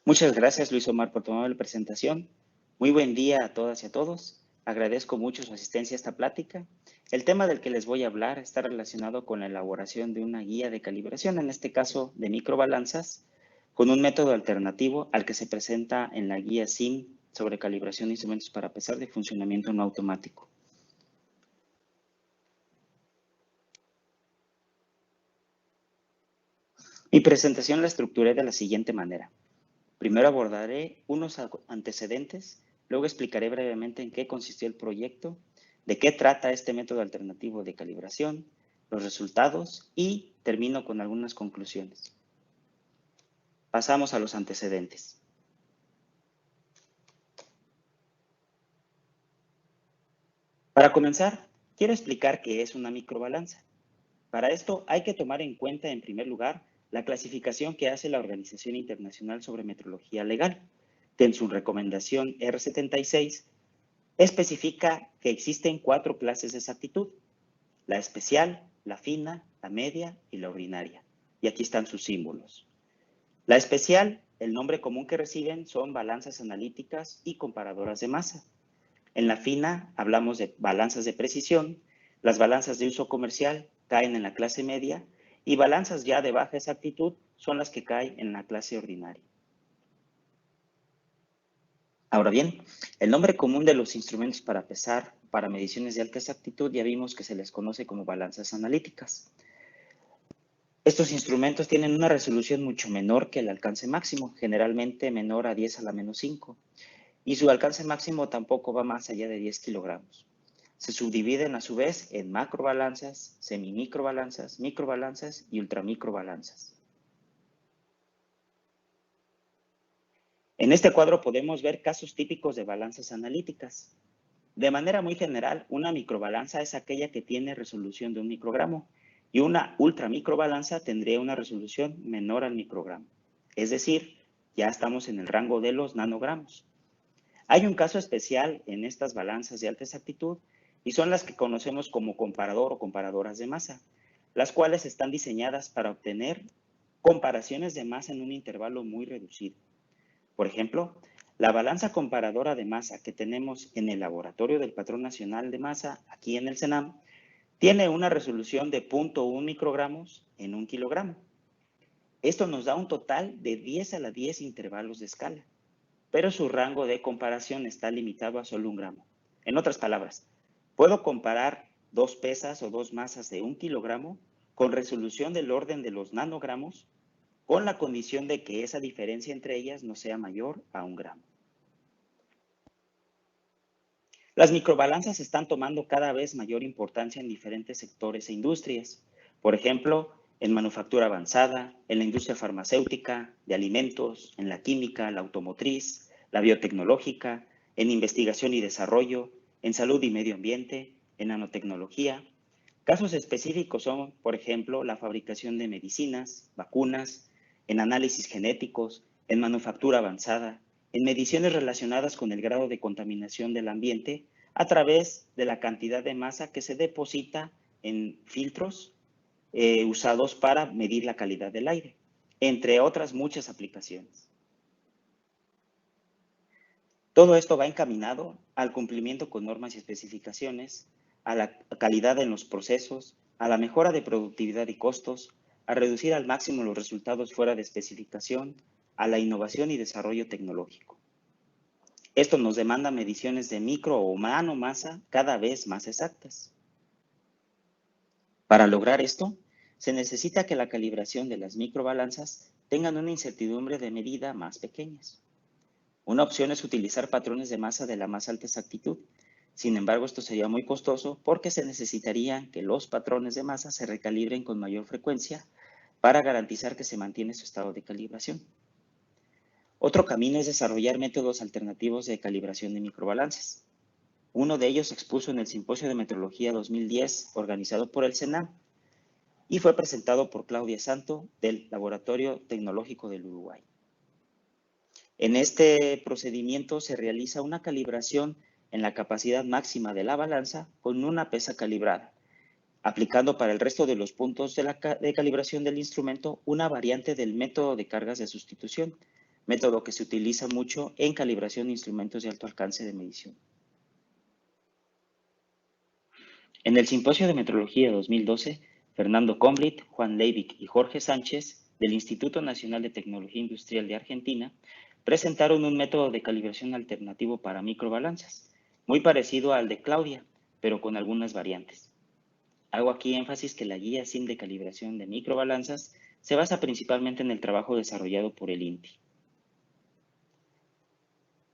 Muchas gracias, Luis Omar, por tomar la presentación. Muy buen día a todas y a todos. Agradezco mucho su asistencia a esta plática. El tema del que les voy a hablar está relacionado con la elaboración de una guía de calibración, en este caso de microbalanzas, con un método alternativo al que se presenta en la guía SIM sobre calibración de instrumentos para pesar de funcionamiento no automático. Mi presentación la estructuré de la siguiente manera. Primero abordaré unos antecedentes, luego explicaré brevemente en qué consistió el proyecto, de qué trata este método alternativo de calibración, los resultados y termino con algunas conclusiones. Pasamos a los antecedentes. Para comenzar, quiero explicar qué es una microbalanza. Para esto hay que tomar en cuenta, en primer lugar, la clasificación que hace la Organización Internacional sobre Metrología Legal, que en su recomendación R76 especifica que existen 4 clases de exactitud: la especial, la fina, la media y la ordinaria. Y aquí están sus símbolos. La especial, el nombre común que reciben son balanzas analíticas y comparadoras de masa. En la fina hablamos de balanzas de precisión, las balanzas de uso comercial caen en la clase media y balanzas ya de baja exactitud son las que caen en la clase ordinaria. Ahora bien, el nombre común de los instrumentos para pesar, para mediciones de alta exactitud, ya vimos que se les conoce como balanzas analíticas. Estos instrumentos tienen una resolución mucho menor que el alcance máximo, generalmente menor a 10 a la menos 5, y su alcance máximo tampoco va más allá de 10 kilogramos. Se subdividen a su vez en macrobalanzas, semimicrobalanzas, microbalanzas y ultramicrobalanzas. En este cuadro podemos ver casos típicos de balanzas analíticas. De manera muy general, una microbalanza es aquella que tiene resolución de 1 microgramo y una ultramicrobalanza tendría una resolución menor al microgramo. Es decir, ya estamos en el rango de los nanogramos. Hay un caso especial en estas balanzas de alta exactitud y son las que conocemos como comparador o comparadoras de masa, las cuales están diseñadas para obtener comparaciones de masa en un intervalo muy reducido. Por ejemplo, la balanza comparadora de masa que tenemos en el laboratorio del Patrón Nacional de Masa, aquí en el CENAM, tiene una resolución de 0.1 microgramos en 1 kilogramo. Esto nos da un total de 10 a la 10 intervalos de escala, pero su rango de comparación está limitado a solo 1 gramo. En otras palabras, puedo comparar 2 pesas o 2 masas de 1 kilogramo con resolución del orden de los nanogramos, con la condición de que esa diferencia entre ellas no sea mayor a 1 gramo. Las microbalanzas están tomando cada vez mayor importancia en diferentes sectores e industrias. Por ejemplo, en manufactura avanzada, en la industria farmacéutica, de alimentos, en la química, la automotriz, la biotecnológica, en investigación y desarrollo, en salud y medio ambiente, en nanotecnología. Casos específicos son, por ejemplo, la fabricación de medicinas, vacunas, en análisis genéticos, en manufactura avanzada, en mediciones relacionadas con el grado de contaminación del ambiente a través de la cantidad de masa que se deposita en filtros usados para medir la calidad del aire, entre otras muchas aplicaciones. Todo esto va encaminado al cumplimiento con normas y especificaciones, a la calidad en los procesos, a la mejora de productividad y costos, a reducir al máximo los resultados fuera de especificación, a la innovación y desarrollo tecnológico. Esto nos demanda mediciones de micro o nanomasa cada vez más exactas. Para lograr esto, se necesita que la calibración de las microbalanzas tengan una incertidumbre de medida más pequeñas. Una opción es utilizar patrones de masa de la más alta exactitud. Sin embargo, esto sería muy costoso porque se necesitaría que los patrones de masa se recalibren con mayor frecuencia para garantizar que se mantiene su estado de calibración. Otro camino es desarrollar métodos alternativos de calibración de microbalanzas. Uno de ellos se expuso en el Simposio de Metrología 2010 organizado por el CENAM y fue presentado por Claudia Santo del Laboratorio Tecnológico del Uruguay. En este procedimiento se realiza una calibración en la capacidad máxima de la balanza con una pesa calibrada, aplicando para el resto de los puntos de calibración del instrumento una variante del método de cargas de sustitución, método que se utiliza mucho en calibración de instrumentos de alto alcance de medición. En el Simposio de Metrología 2012, Fernando Comblit, Juan Leivick y Jorge Sánchez, del Instituto Nacional de Tecnología Industrial de Argentina, presentaron un método de calibración alternativo para microbalanzas, muy parecido al de Claudia, pero con algunas variantes. Hago aquí énfasis que la guía SIM de calibración de microbalanzas se basa principalmente en el trabajo desarrollado por el INTI.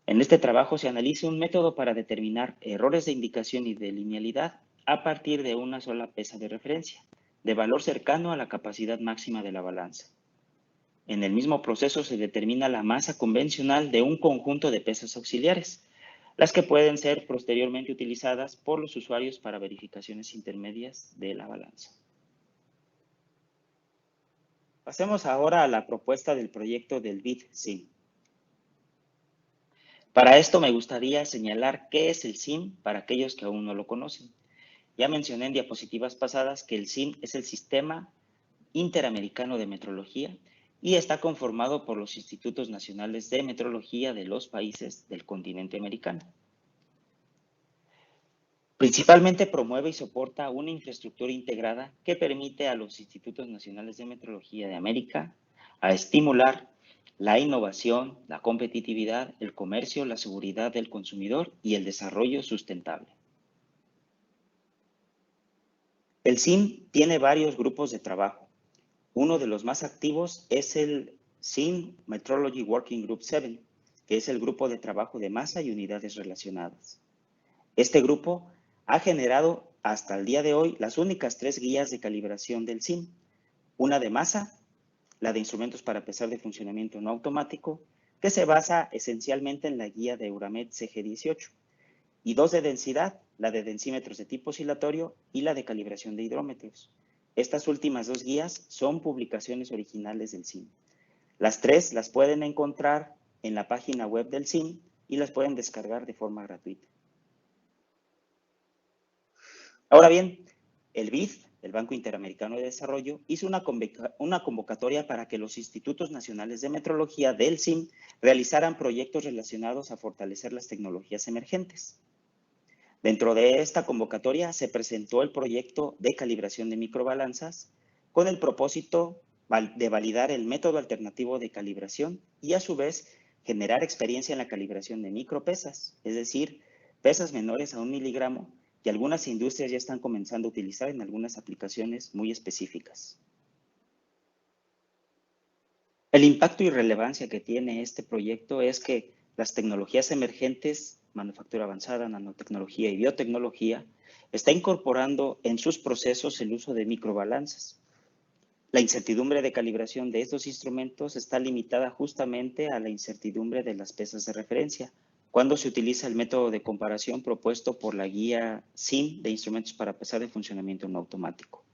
En este trabajo se analiza un método para determinar errores de indicación y de linealidad a partir de una sola pesa de referencia, de valor cercano a la capacidad máxima de la balanza. En el mismo proceso se determina la masa convencional de un conjunto de pesas auxiliares, las que pueden ser posteriormente utilizadas por los usuarios para verificaciones intermedias de la balanza. Pasemos ahora a la propuesta del proyecto del BID-SIM. Para esto me gustaría señalar qué es el SIM para aquellos que aún no lo conocen. Ya mencioné en diapositivas pasadas que el SIM es el Sistema Interamericano de Metrología y está conformado por los Institutos Nacionales de Metrología de los países del continente americano. Principalmente promueve y soporta una infraestructura integrada que permite a los Institutos Nacionales de Metrología de América a estimular la innovación, la competitividad, el comercio, la seguridad del consumidor y el desarrollo sustentable. El SIM tiene varios grupos de trabajo. Uno de los más activos es el SIM Metrology Working Group 7, que es el grupo de trabajo de masa y unidades relacionadas. Este grupo ha generado hasta el día de hoy las únicas 3 guías de calibración del SIM, una de masa, la de instrumentos para pesar de funcionamiento no automático, que se basa esencialmente en la guía de Euramet CG18, y 2 de densidad, la de densímetros de tipo oscilatorio y la de calibración de hidrómetros. Estas últimas 2 guías son publicaciones originales del SIM. Las 3 las pueden encontrar en la página web del SIM y las pueden descargar de forma gratuita. Ahora bien, el BID, el Banco Interamericano de Desarrollo, hizo una convocatoria para que los Institutos Nacionales de Metrología del SIM realizaran proyectos relacionados a fortalecer las tecnologías emergentes. Dentro de esta convocatoria se presentó el proyecto de calibración de microbalanzas con el propósito de validar el método alternativo de calibración y a su vez generar experiencia en la calibración de micropesas, es decir, pesas menores a 1 miligramo, que algunas industrias ya están comenzando a utilizar en algunas aplicaciones muy específicas. El impacto y relevancia que tiene este proyecto es que las tecnologías emergentes, manufactura avanzada, nanotecnología y biotecnología, está incorporando en sus procesos el uso de microbalanzas. La incertidumbre de calibración de estos instrumentos está limitada justamente a la incertidumbre de las pesas de referencia, cuando se utiliza el método de comparación propuesto por la guía SIM de instrumentos para pesar de funcionamiento no automático.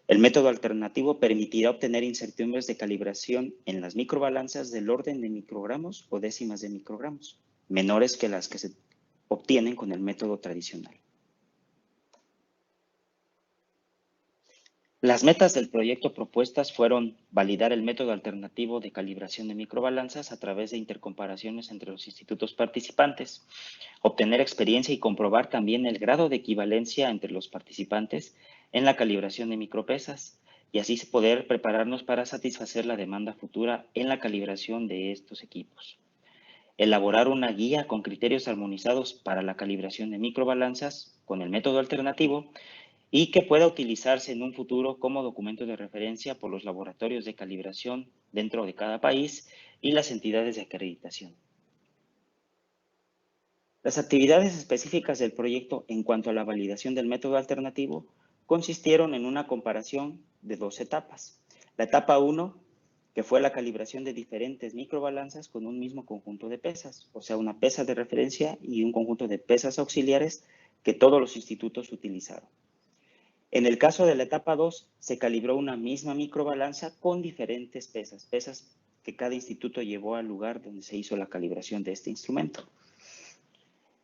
El método alternativo permitirá obtener incertidumbres de calibración en las microbalanzas del orden de microgramos o décimas de microgramos, menores que las que se obtienen con el método tradicional. Las metas del proyecto propuestas fueron validar el método alternativo de calibración de microbalanzas a través de intercomparaciones entre los institutos participantes, obtener experiencia y comprobar también el grado de equivalencia entre los participantes en la calibración de micropesas y así poder prepararnos para satisfacer la demanda futura en la calibración de estos equipos. Elaborar una guía con criterios armonizados para la calibración de microbalanzas con el método alternativo y que pueda utilizarse en un futuro como documento de referencia por los laboratorios de calibración dentro de cada país y las entidades de acreditación. Las actividades específicas del proyecto en cuanto a la validación del método alternativo consistieron en una comparación de 2 etapas. La etapa 1, que fue la calibración de diferentes microbalanzas con un mismo conjunto de pesas, o sea, una pesa de referencia y un conjunto de pesas auxiliares que todos los institutos utilizaron. En el caso de la etapa 2, se calibró una misma microbalanza con diferentes pesas que cada instituto llevó al lugar donde se hizo la calibración de este instrumento.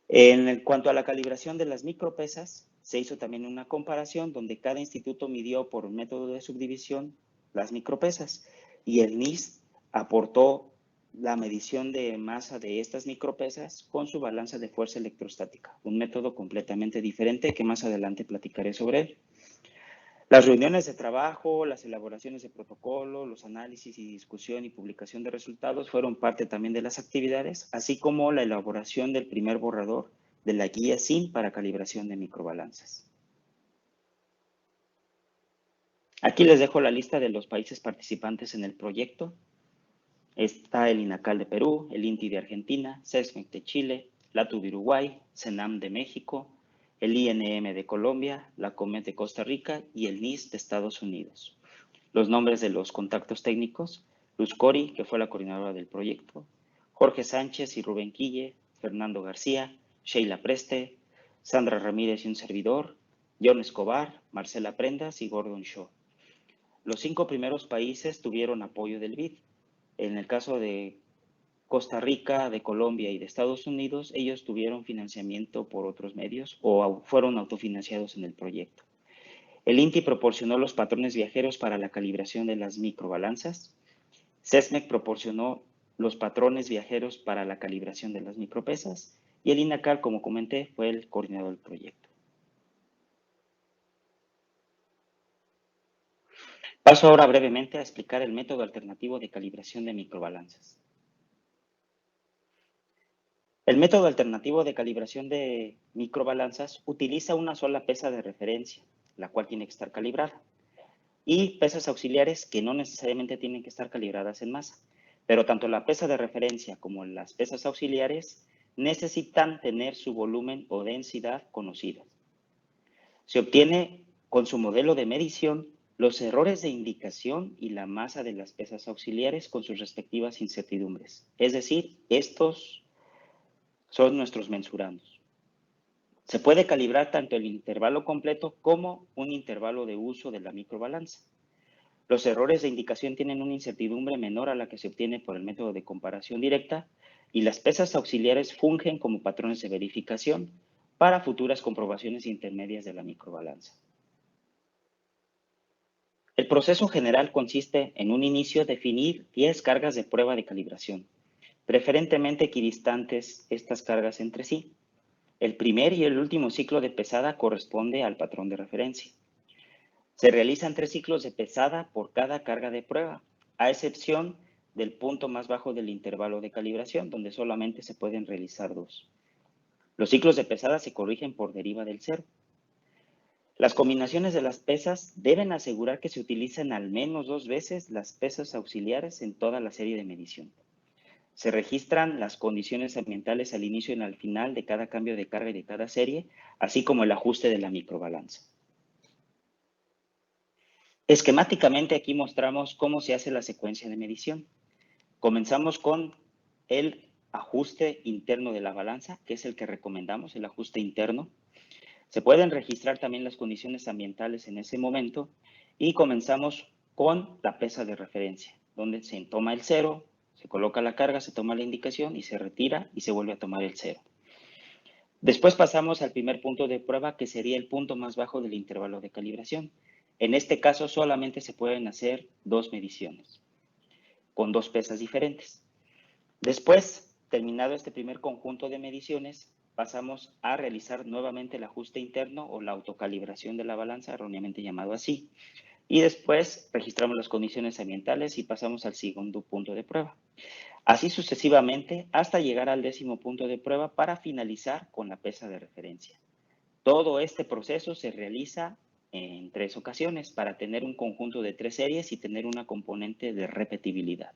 En cuanto a la calibración de las micropesas, se hizo también una comparación donde cada instituto midió por un método de subdivisión las micropesas y el NIST aportó la medición de masa de estas micropesas con su balanza de fuerza electrostática, un método completamente diferente que más adelante platicaré sobre él. Las reuniones de trabajo, las elaboraciones de protocolo, los análisis y discusión y publicación de resultados fueron parte también de las actividades, así como la elaboración del primer borrador de la guía SIN para calibración de microbalanzas. Aquí les dejo la lista de los países participantes en el proyecto. Está el INACAL de Perú, el INTI de Argentina, SESMEC de Chile, LATU de Uruguay, CENAM de México, el INM de Colombia, la COMET de Costa Rica y el NIS de Estados Unidos. Los nombres de los contactos técnicos: Luz Cori, que fue la coordinadora del proyecto, Jorge Sánchez y Rubén Quille, Fernando García, Sheila Preste, Sandra Ramírez y un servidor, John Escobar, Marcela Prendas y Gordon Shaw. Los 5 primeros países tuvieron apoyo del BID. En el caso de Costa Rica, de Colombia y de Estados Unidos, ellos tuvieron financiamiento por otros medios o fueron autofinanciados en el proyecto. El INTI proporcionó los patrones viajeros para la calibración de las microbalanzas. SESMEC proporcionó los patrones viajeros para la calibración de las micropesas. Y el INACAL, como comenté, fue el coordinador del proyecto. Paso ahora brevemente a explicar el método alternativo de calibración de microbalanzas. El método alternativo de calibración de microbalanzas utiliza una sola pesa de referencia, la cual tiene que estar calibrada, y pesas auxiliares que no necesariamente tienen que estar calibradas en masa, pero tanto la pesa de referencia como las pesas auxiliares necesitan tener su volumen o densidad conocidas. Se obtiene con su modelo de medición los errores de indicación y la masa de las pesas auxiliares con sus respectivas incertidumbres, es decir, estos son nuestros mensurandos. Se puede calibrar tanto el intervalo completo como un intervalo de uso de la microbalanza. Los errores de indicación tienen una incertidumbre menor a la que se obtiene por el método de comparación directa y las pesas auxiliares fungen como patrones de verificación para futuras comprobaciones intermedias de la microbalanza. El proceso general consiste en un inicio definir 10 cargas de prueba de calibración, preferentemente equidistantes estas cargas entre sí. El primer y el último ciclo de pesada corresponde al patrón de referencia. Se realizan 3 ciclos de pesada por cada carga de prueba, a excepción del punto más bajo del intervalo de calibración, donde solamente se pueden realizar 2. Los ciclos de pesada se corrigen por deriva del cero. Las combinaciones de las pesas deben asegurar que se utilicen al menos 2 veces las pesas auxiliares en toda la serie de medición. Se registran las condiciones ambientales al inicio y al final de cada cambio de carga y de cada serie, así como el ajuste de la microbalanza. Esquemáticamente aquí mostramos cómo se hace la secuencia de medición. Comenzamos con el ajuste interno de la balanza, que es el que recomendamos, el ajuste interno. Se pueden registrar también las condiciones ambientales en ese momento y comenzamos con la pesa de referencia, donde se toma el cero, se coloca la carga, se toma la indicación y se retira y se vuelve a tomar el cero. Después pasamos al primer punto de prueba, que sería el punto más bajo del intervalo de calibración. En este caso solamente se pueden hacer 2 mediciones, con 2 pesas diferentes. Después, terminado este primer conjunto de mediciones, pasamos a realizar nuevamente el ajuste interno o la autocalibración de la balanza, erróneamente llamado así. Y después registramos las condiciones ambientales y pasamos al segundo punto de prueba. Así sucesivamente hasta llegar al 10º punto de prueba para finalizar con la pesa de referencia. Todo este proceso se realiza en 3 ocasiones para tener un conjunto de 3 series y tener una componente de repetibilidad.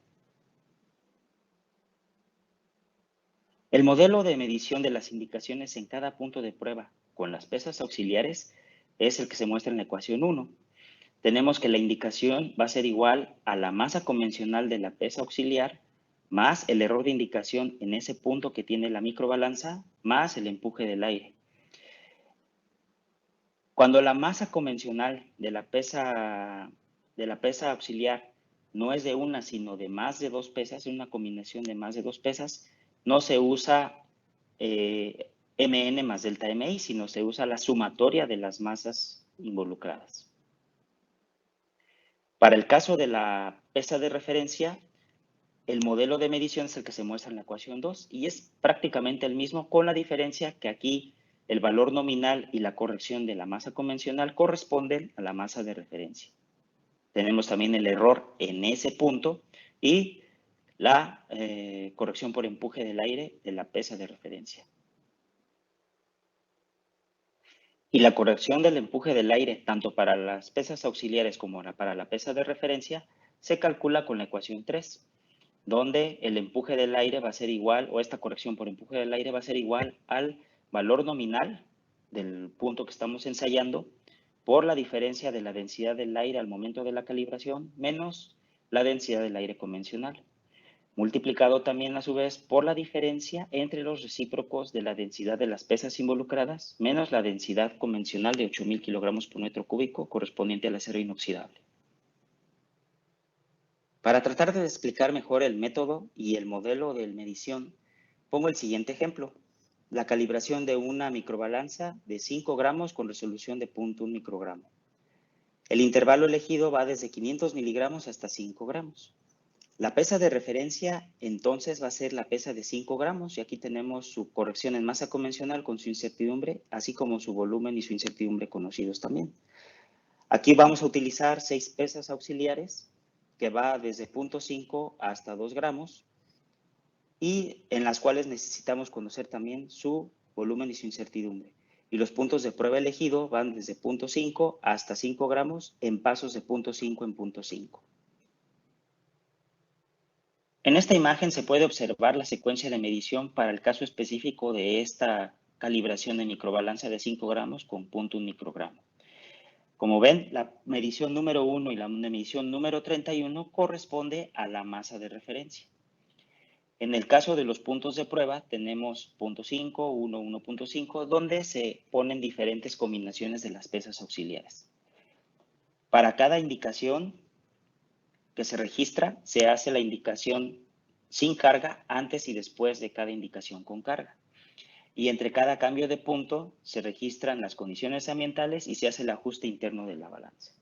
El modelo de medición de las indicaciones en cada punto de prueba con las pesas auxiliares es el que se muestra en la ecuación 1. Tenemos que la indicación va a ser igual a la masa convencional de la pesa auxiliar más el error de indicación en ese punto que tiene la microbalanza más el empuje del aire. Cuando la masa convencional de la pesa auxiliar no es de una, sino de más de 2 pesas, una combinación de más de 2 pesas, no se usa MN más delta MI, sino se usa la sumatoria de las masas involucradas. Para el caso de la pesa de referencia, el modelo de medición es el que se muestra en la ecuación 2 y es prácticamente el mismo, con la diferencia que aquí el valor nominal y la corrección de la masa convencional corresponden a la masa de referencia. Tenemos también el error en ese punto y la corrección por empuje del aire de la pesa de referencia. Y la corrección del empuje del aire, tanto para las pesas auxiliares como para la pesa de referencia, se calcula con la ecuación 3, donde el empuje del aire va a ser igual, o esta corrección por empuje del aire va a ser igual al valor nominal del punto que estamos ensayando por la diferencia de la densidad del aire al momento de la calibración menos la densidad del aire convencional, multiplicado también a su vez por la diferencia entre los recíprocos de la densidad de las pesas involucradas menos la densidad convencional de 8.000 kilogramos por metro cúbico correspondiente al acero inoxidable. Para tratar de explicar mejor el método y el modelo de medición, pongo el siguiente ejemplo. La calibración de una microbalanza de 5 gramos con resolución de 0.1 microgramo. El intervalo elegido va desde 500 miligramos hasta 5 gramos. La pesa de referencia entonces va a ser la pesa de 5 gramos y aquí tenemos su corrección en masa convencional con su incertidumbre, así como su volumen y su incertidumbre conocidos también. Aquí vamos a utilizar 6 pesas auxiliares que va desde 0.5 hasta 2 gramos y en las cuales necesitamos conocer también su volumen y su incertidumbre. Y los puntos de prueba elegido van desde 0.5 hasta 5 gramos en pasos de 0.5 en 0.5. En esta imagen se puede observar la secuencia de medición para el caso específico de esta calibración de microbalanza de 5 gramos con 0.1 microgramo. Como ven, la medición número 1 y la medición número 31 corresponde a la masa de referencia. En el caso de los puntos de prueba tenemos 0.5, 1, 1.5, donde se ponen diferentes combinaciones de las pesas auxiliares. Para cada indicación que se registra, se hace la indicación sin carga antes y después de cada indicación con carga. Y entre cada cambio de punto se registran las condiciones ambientales y se hace el ajuste interno de la balanza.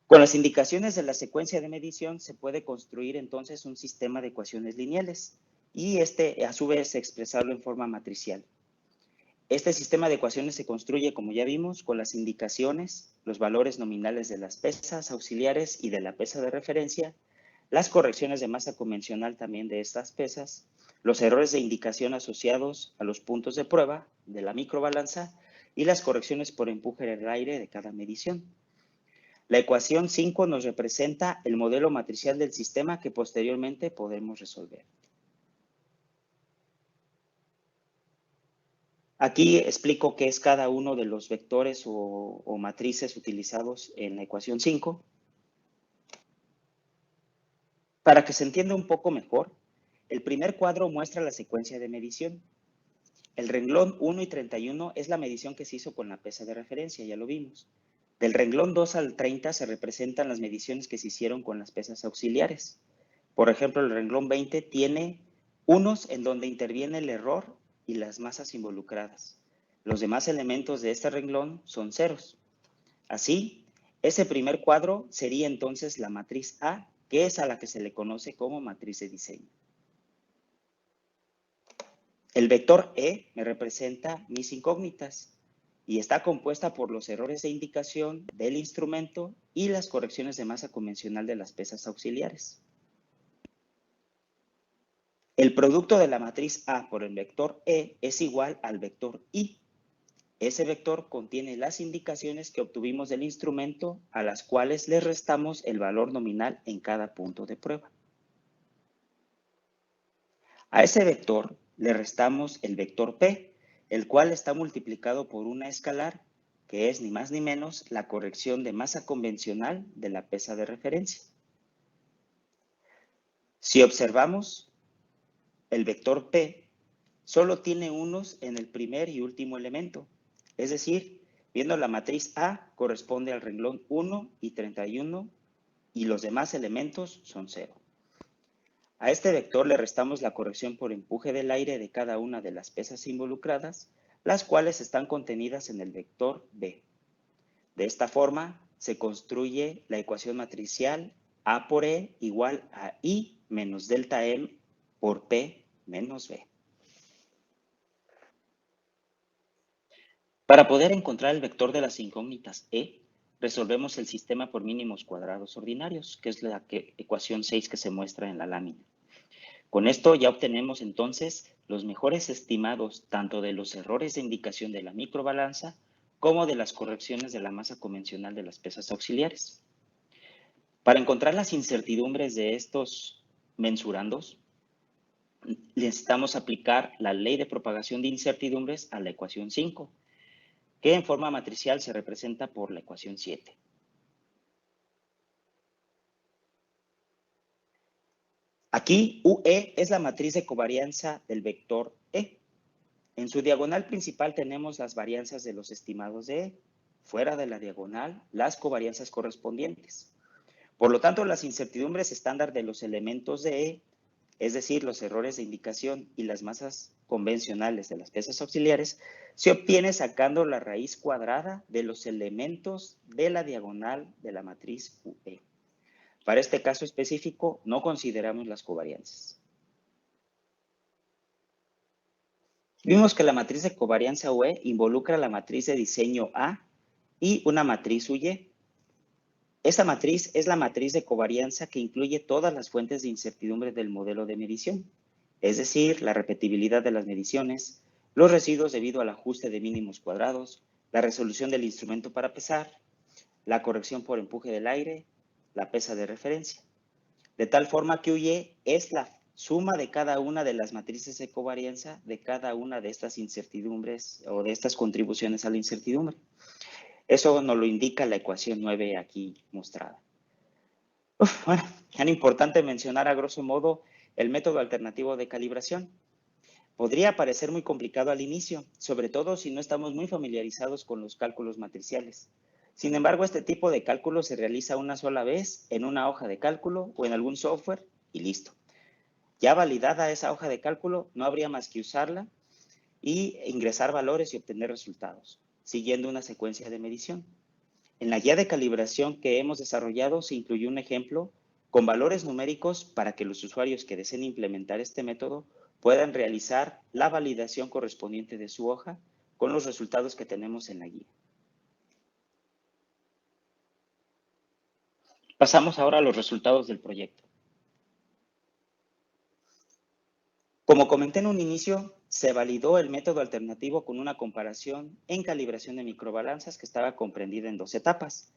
Con las indicaciones de la secuencia de medición se puede construir entonces un sistema de ecuaciones lineales y a su vez expresarlo en forma matricial. Este sistema de ecuaciones se construye, como ya vimos, con las indicaciones, los valores nominales de las pesas auxiliares y de la pesa de referencia, las correcciones de masa convencional también de estas pesas, los errores de indicación asociados a los puntos de prueba de la microbalanza y las correcciones por empuje del aire de cada medición. La ecuación 5 nos representa el modelo matricial del sistema que posteriormente podemos resolver. Aquí explico qué es cada uno de los vectores o matrices utilizados en la ecuación 5. Para que se entienda un poco mejor, el primer cuadro muestra la secuencia de medición. El renglón 1 y 31 es la medición que se hizo con la pesa de referencia, ya lo vimos. Del renglón 2 al 30 se representan las mediciones que se hicieron con las pesas auxiliares. Por ejemplo, el renglón 20 tiene unos en donde interviene el error y las masas involucradas. Los demás elementos de este renglón son ceros. Así, ese primer cuadro sería entonces la matriz A, que es a la que se le conoce como matriz de diseño. El vector E me representa mis incógnitas y está compuesta por los errores de indicación del instrumento y las correcciones de masa convencional de las pesas auxiliares. El producto de la matriz A por el vector E es igual al vector I. Ese vector contiene las indicaciones que obtuvimos del instrumento a las cuales le restamos el valor nominal en cada punto de prueba. A ese vector le restamos el vector P, el cual está multiplicado por una escalar, que es ni más ni menos la corrección de masa convencional de la pesa de referencia. Si observamos, el vector P solo tiene unos en el primer y último elemento, es decir, viendo la matriz A corresponde al renglón 1 y 31 y los demás elementos son 0. A este vector le restamos la corrección por empuje del aire de cada una de las pesas involucradas, las cuales están contenidas en el vector B. De esta forma, se construye la ecuación matricial A por E igual a I menos delta M por P menos B. Para poder encontrar el vector de las incógnitas E, resolvemos el sistema por mínimos cuadrados ordinarios, que es la ecuación 6 que se muestra en la lámina. Con esto ya obtenemos entonces los mejores estimados tanto de los errores de indicación de la microbalanza como de las correcciones de la masa convencional de las pesas auxiliares. Para encontrar las incertidumbres de estos mensurandos, necesitamos aplicar la ley de propagación de incertidumbres a la ecuación 5, que en forma matricial se representa por la ecuación 7. Aquí, UE es la matriz de covarianza del vector E. En su diagonal principal tenemos las varianzas de los estimados de E. Fuera de la diagonal, las covarianzas correspondientes. Por lo tanto, las incertidumbres estándar de los elementos de E, es decir, los errores de indicación y las masas convencionales de las pesas auxiliares, se obtiene sacando la raíz cuadrada de los elementos de la diagonal de la matriz UE. Para este caso específico, no consideramos las covarianzas. Vimos que la matriz de covarianza UE involucra la matriz de diseño A y una matriz UY. Esta matriz es la matriz de covarianza que incluye todas las fuentes de incertidumbre del modelo de medición, es decir, la repetibilidad de las mediciones, los residuos debido al ajuste de mínimos cuadrados, la resolución del instrumento para pesar, la corrección por empuje del aire, la pesa de referencia. De tal forma que UY es la suma de cada una de las matrices de covarianza de cada una de estas incertidumbres o de estas contribuciones a la incertidumbre. Eso nos lo indica la ecuación 9 aquí mostrada. Bueno, tan importante mencionar a grosso modo el método alternativo de calibración. Podría parecer muy complicado al inicio, sobre todo si no estamos muy familiarizados con los cálculos matriciales. Sin embargo, este tipo de cálculo se realiza una sola vez en una hoja de cálculo o en algún software y listo. Ya validada esa hoja de cálculo, no habría más que usarla y ingresar valores y obtener resultados, siguiendo una secuencia de medición. En la guía de calibración que hemos desarrollado se incluyó un ejemplo con valores numéricos para que los usuarios que deseen implementar este método puedan realizar la validación correspondiente de su hoja con los resultados que tenemos en la guía. Pasamos ahora a los resultados del proyecto. Como comenté en un inicio, se validó el método alternativo con una comparación en calibración de microbalanzas que estaba comprendida en 2 etapas.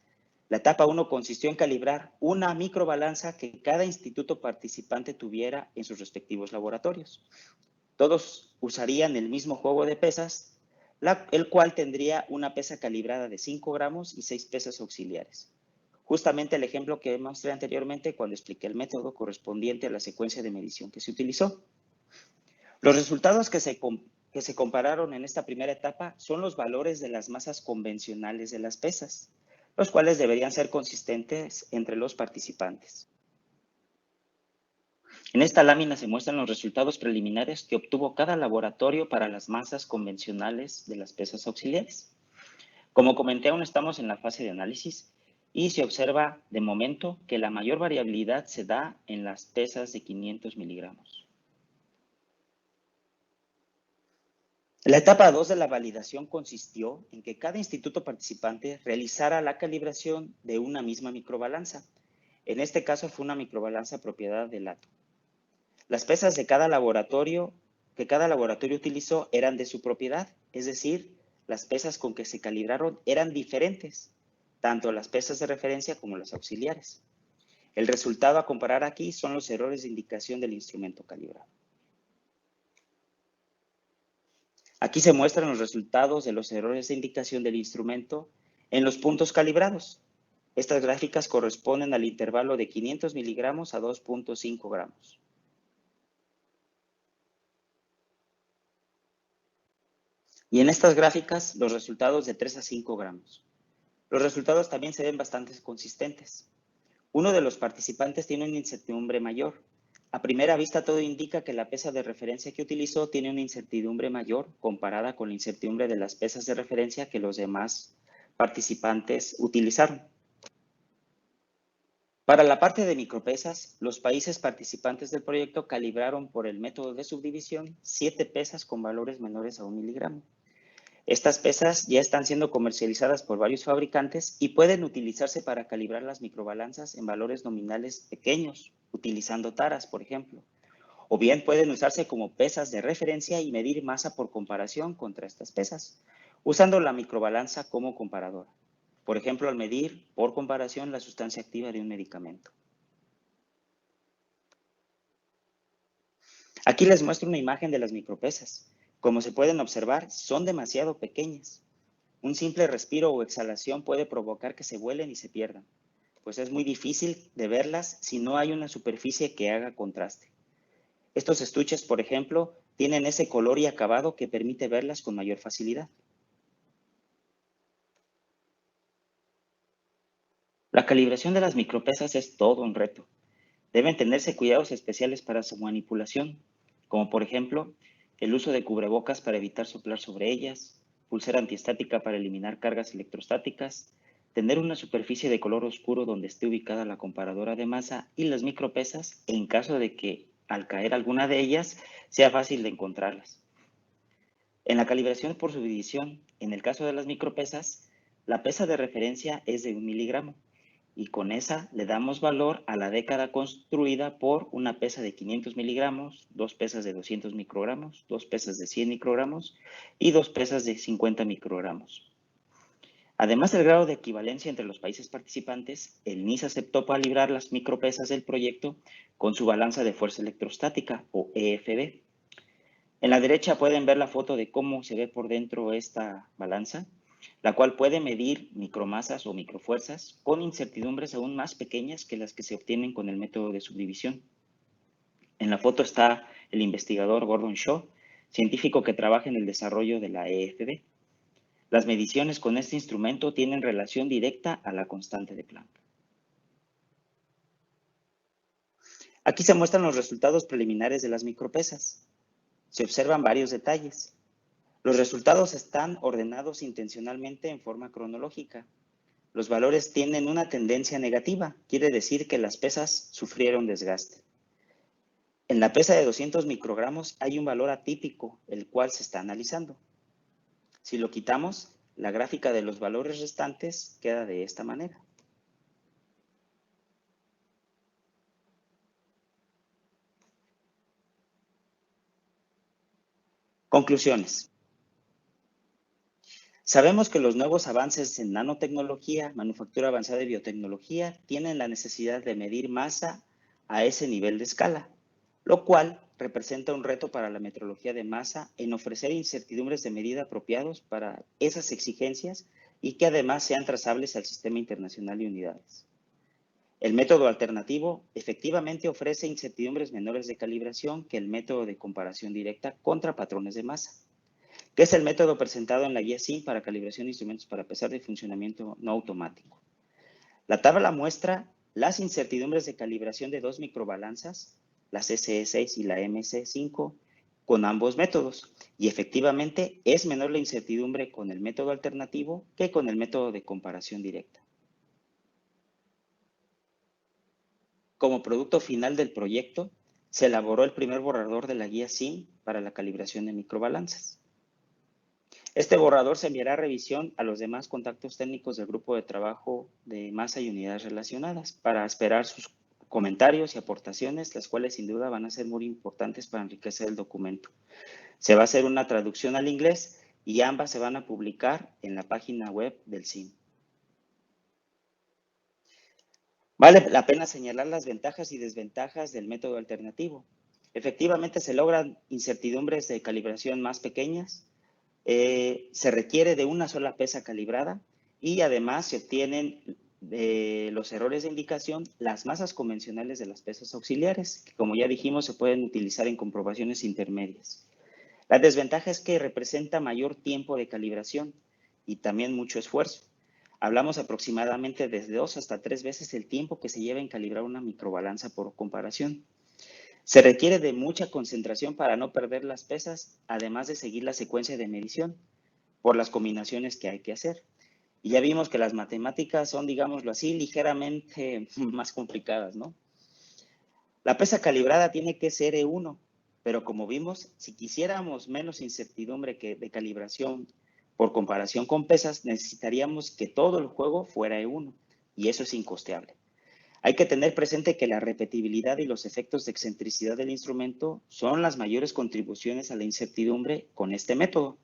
La etapa 1 consistió en calibrar una microbalanza que cada instituto participante tuviera en sus respectivos laboratorios. Todos usarían el mismo juego de pesas, el cual tendría una pesa calibrada de 5 gramos y 6 pesas auxiliares. Justamente el ejemplo que mostré anteriormente cuando expliqué el método correspondiente a la secuencia de medición que se utilizó. Los resultados que se compararon en esta primera etapa son los valores de las masas convencionales de las pesas, los cuales deberían ser consistentes entre los participantes. En esta lámina se muestran los resultados preliminares que obtuvo cada laboratorio para las masas convencionales de las pesas auxiliares. Como comenté, aún estamos en la fase de análisis y se observa de momento que la mayor variabilidad se da en las pesas de 500 miligramos. La etapa 2 de la validación consistió en que cada instituto participante realizara la calibración de una misma microbalanza. En este caso fue una microbalanza propiedad del ATO. Las pesas de cada laboratorio utilizó eran de su propiedad, es decir, las pesas con que se calibraron eran diferentes, tanto las pesas de referencia como las auxiliares. El resultado a comparar aquí son los errores de indicación del instrumento calibrado. Aquí se muestran los resultados de los errores de indicación del instrumento en los puntos calibrados. Estas gráficas corresponden al intervalo de 500 miligramos a 2.5 gramos. Y en estas gráficas, los resultados de 3 a 5 gramos. Los resultados también se ven bastante consistentes. Uno de los participantes tiene una incertidumbre mayor. A primera vista, todo indica que la pesa de referencia que utilizó tiene una incertidumbre mayor comparada con la incertidumbre de las pesas de referencia que los demás participantes utilizaron. Para la parte de micropesas, los países participantes del proyecto calibraron por el método de subdivisión 7 pesas con valores menores a 1 miligramo. Estas pesas ya están siendo comercializadas por varios fabricantes y pueden utilizarse para calibrar las microbalanzas en valores nominales pequeños, utilizando taras, por ejemplo. O bien pueden usarse como pesas de referencia y medir masa por comparación contra estas pesas, usando la microbalanza como comparadora. Por ejemplo, al medir por comparación la sustancia activa de un medicamento. Aquí les muestro una imagen de las micropesas. Como se pueden observar, son demasiado pequeñas. Un simple respiro o exhalación puede provocar que se vuelen y se pierdan, pues es muy difícil de verlas si no hay una superficie que haga contraste. Estos estuches, por ejemplo, tienen ese color y acabado que permite verlas con mayor facilidad. La calibración de las micropesas es todo un reto. Deben tenerse cuidados especiales para su manipulación, como por ejemplo, el uso de cubrebocas para evitar soplar sobre ellas, pulsera antiestática para eliminar cargas electrostáticas, tener una superficie de color oscuro donde esté ubicada la comparadora de masa y las micropesas en caso de que al caer alguna de ellas sea fácil de encontrarlas. En la calibración por subdivisión, en el caso de las micropesas, la pesa de referencia es de 1 miligramo y con esa le damos valor a la década construida por una pesa de 500 miligramos, 2 pesas de 200 microgramos, 2 pesas de 100 microgramos y 2 pesas de 50 microgramos. Además del grado de equivalencia entre los países participantes, el NIS aceptó calibrar las micropesas del proyecto con su balanza de fuerza electrostática o EFB. En la derecha pueden ver la foto de cómo se ve por dentro esta balanza, la cual puede medir micromasas o microfuerzas con incertidumbres aún más pequeñas que las que se obtienen con el método de subdivisión. En la foto está el investigador Gordon Shaw, científico que trabaja en el desarrollo de la EFB. Las mediciones con este instrumento tienen relación directa a la constante de Planck. Aquí se muestran los resultados preliminares de las micropesas. Se observan varios detalles. Los resultados están ordenados intencionalmente en forma cronológica. Los valores tienen una tendencia negativa, quiere decir que las pesas sufrieron desgaste. En la pesa de 200 microgramos hay un valor atípico, el cual se está analizando. Si lo quitamos, la gráfica de los valores restantes queda de esta manera. Conclusiones. Sabemos que los nuevos avances en nanotecnología, manufactura avanzada y biotecnología tienen la necesidad de medir masa a ese nivel de escala, lo cual representa un reto para la metrología de masa en ofrecer incertidumbres de medida apropiados para esas exigencias y que además sean trazables al sistema internacional de unidades. El método alternativo efectivamente ofrece incertidumbres menores de calibración que el método de comparación directa contra patrones de masa, que es el método presentado en la guía SIM para calibración de instrumentos para pesar de funcionamiento no automático. La tabla muestra las incertidumbres de calibración de dos microbalanzas, la CCE6 y la MC5, con ambos métodos, y efectivamente es menor la incertidumbre con el método alternativo que con el método de comparación directa. Como producto final del proyecto, se elaboró el primer borrador de la guía SIM para la calibración de microbalanzas. Este borrador se enviará a revisión a los demás contactos técnicos del grupo de trabajo de masa y unidades relacionadas para esperar sus comentarios y aportaciones, las cuales sin duda van a ser muy importantes para enriquecer el documento. Se va a hacer una traducción al inglés y ambas se van a publicar en la página web del SIM. Vale la pena señalar las ventajas y desventajas del método alternativo. Efectivamente, se logran incertidumbres de calibración más pequeñas, se requiere de una sola pesa calibrada y además se obtienen de los errores de indicación las masas convencionales de las pesas auxiliares, que como ya dijimos se pueden utilizar en comprobaciones intermedias. La desventaja es que representa mayor tiempo de calibración y también mucho esfuerzo. Hablamos aproximadamente de 2 hasta 3 veces el tiempo que se lleva en calibrar una microbalanza por comparación. Se requiere de mucha concentración para no perder las pesas, además de seguir la secuencia de medición por las combinaciones que hay que hacer. Y ya vimos que las matemáticas son, digámoslo así, ligeramente más complicadas, ¿no? La pesa calibrada tiene que ser E1, pero como vimos, si quisiéramos menos incertidumbre de calibración por comparación con pesas, necesitaríamos que todo el juego fuera E1, y eso es incosteable. Hay que tener presente que la repetibilidad y los efectos de excentricidad del instrumento son las mayores contribuciones a la incertidumbre con este método,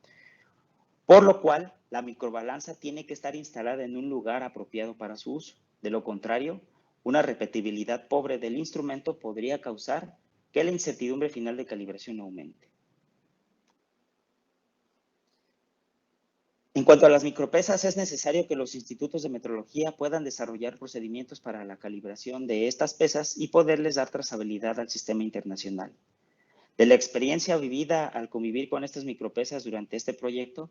por lo cual la microbalanza tiene que estar instalada en un lugar apropiado para su uso. De lo contrario, una repetibilidad pobre del instrumento podría causar que la incertidumbre final de calibración aumente. En cuanto a las micropesas, es necesario que los institutos de metrología puedan desarrollar procedimientos para la calibración de estas pesas y poderles dar trazabilidad al sistema internacional. De la experiencia vivida al convivir con estas micropesas durante este proyecto,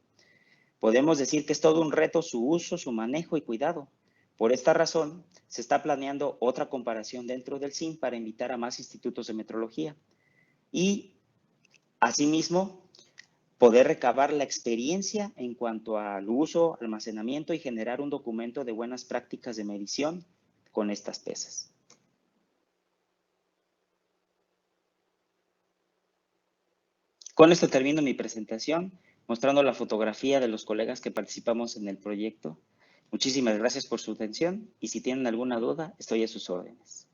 podemos decir que es todo un reto su uso, su manejo y cuidado. Por esta razón, se está planeando otra comparación dentro del CIM para invitar a más institutos de metrología y, asimismo, poder recabar la experiencia en cuanto al uso, almacenamiento y generar un documento de buenas prácticas de medición con estas pesas. Con esto termino mi presentación, mostrando la fotografía de los colegas que participamos en el proyecto. Muchísimas gracias por su atención y si tienen alguna duda, estoy a sus órdenes.